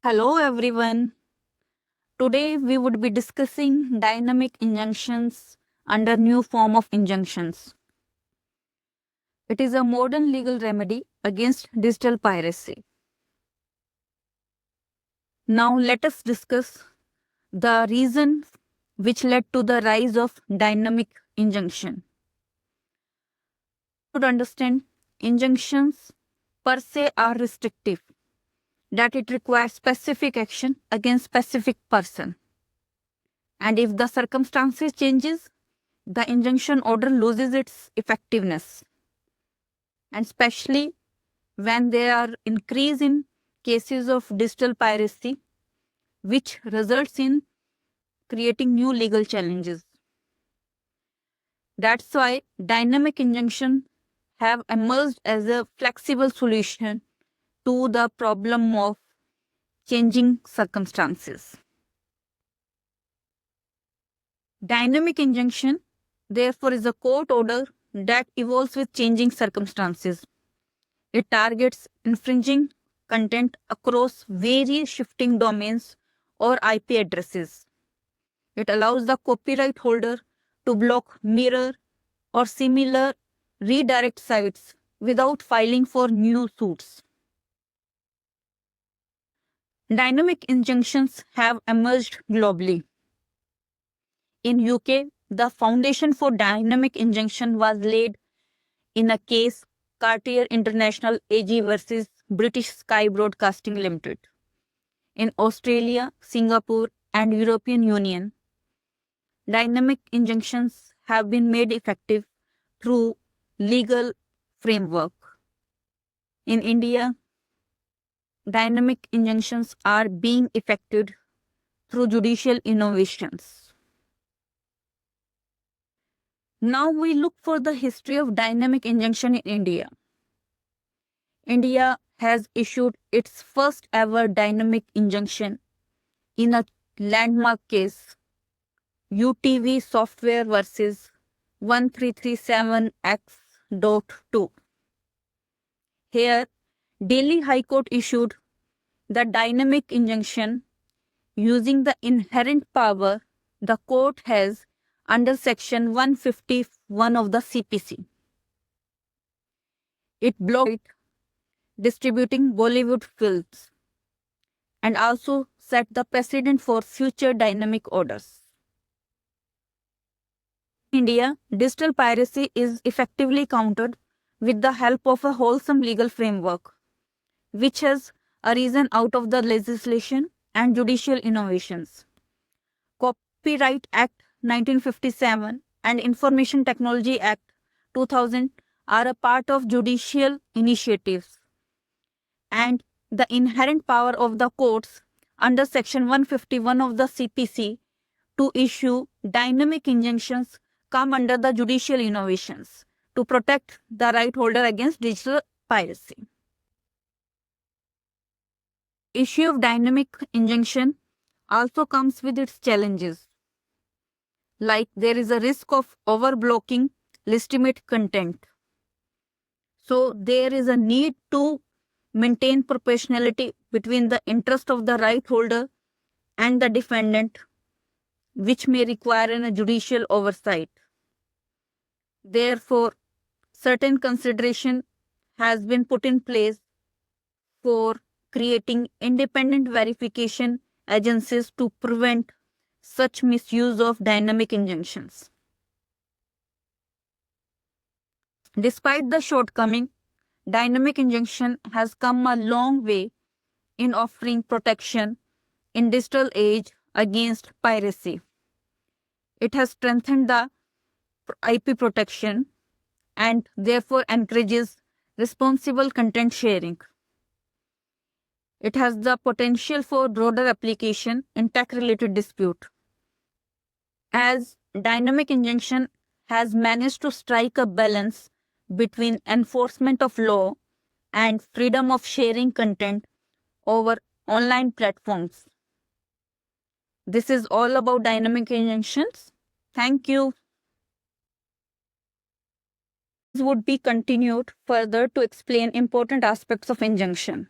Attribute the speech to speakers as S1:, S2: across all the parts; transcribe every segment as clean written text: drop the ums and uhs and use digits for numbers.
S1: Hello everyone. Today we would be discussing dynamic injunctions under new form of injunctions. It is a modern legal remedy against digital piracy. Now let us discuss the reason which led to the rise of dynamic injunction. To understand, injunctions per se are restrictive, that it requires specific action against specific person. And if the circumstances changes, the injunction order loses its effectiveness. And especially when there are increase in cases of digital piracy, which results in creating new legal challenges. That's why dynamic injunction have emerged as a flexible solution to the problem of changing circumstances. Dynamic injunction, therefore, is a court order that evolves with changing circumstances. It targets infringing content across various shifting domains or IP addresses. It allows the copyright holder to block, mirror, or similar redirect sites without filing for new suits. Dynamic injunctions have emerged globally. In UK, the foundation for dynamic injunction was laid in a case Cartier International AG versus British Sky Broadcasting Limited. In Australia, Singapore, and European Union, dynamic injunctions have been made effective through legal framework. In India, dynamic injunctions are being effected through judicial innovations. Now we look for the history of dynamic injunction in India. India has issued its first ever dynamic injunction in a landmark case, UTV Software versus 1337X.2. Here, Delhi High Court issued the dynamic injunction using the inherent power the court has under Section 151 of the CPC. It blocked distributing Bollywood films and also set the precedent for future dynamic orders. In India, digital piracy is effectively countered with the help of a wholesome legal framework, which has arisen out of the legislation and judicial innovations. Copyright Act 1957 and Information Technology Act 2000 are a part of judicial initiatives, and the inherent power of the courts under Section 151 of the CPC to issue dynamic injunctions come under the judicial innovations to protect the right holder against digital piracy. Issue of dynamic injunction also comes with its challenges, like there is a risk of overblocking legitimate content. So there is a need to maintain proportionality between the interest of the right holder and the defendant, which may require a judicial oversight. Therefore, certain consideration has been put in place for creating independent verification agencies to prevent such misuse of dynamic injunctions. Despite the shortcoming, dynamic injunction has come a long way in offering protection in digital age against piracy. It has strengthened the IP protection and therefore encourages responsible content sharing. It has the potential for broader application in tech-related dispute, as dynamic injunction has managed to strike a balance between enforcement of law and freedom of sharing content over online platforms. This is all about dynamic injunctions. Thank you. This would be continued further to explain important aspects of injunction.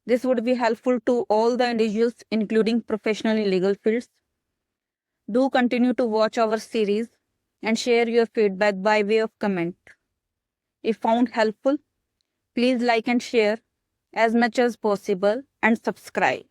S1: This would be helpful to all the individuals, including professional in legal fields. Do continue to watch our series and share your feedback by way of comment. If found helpful, please like and share as much as possible and subscribe.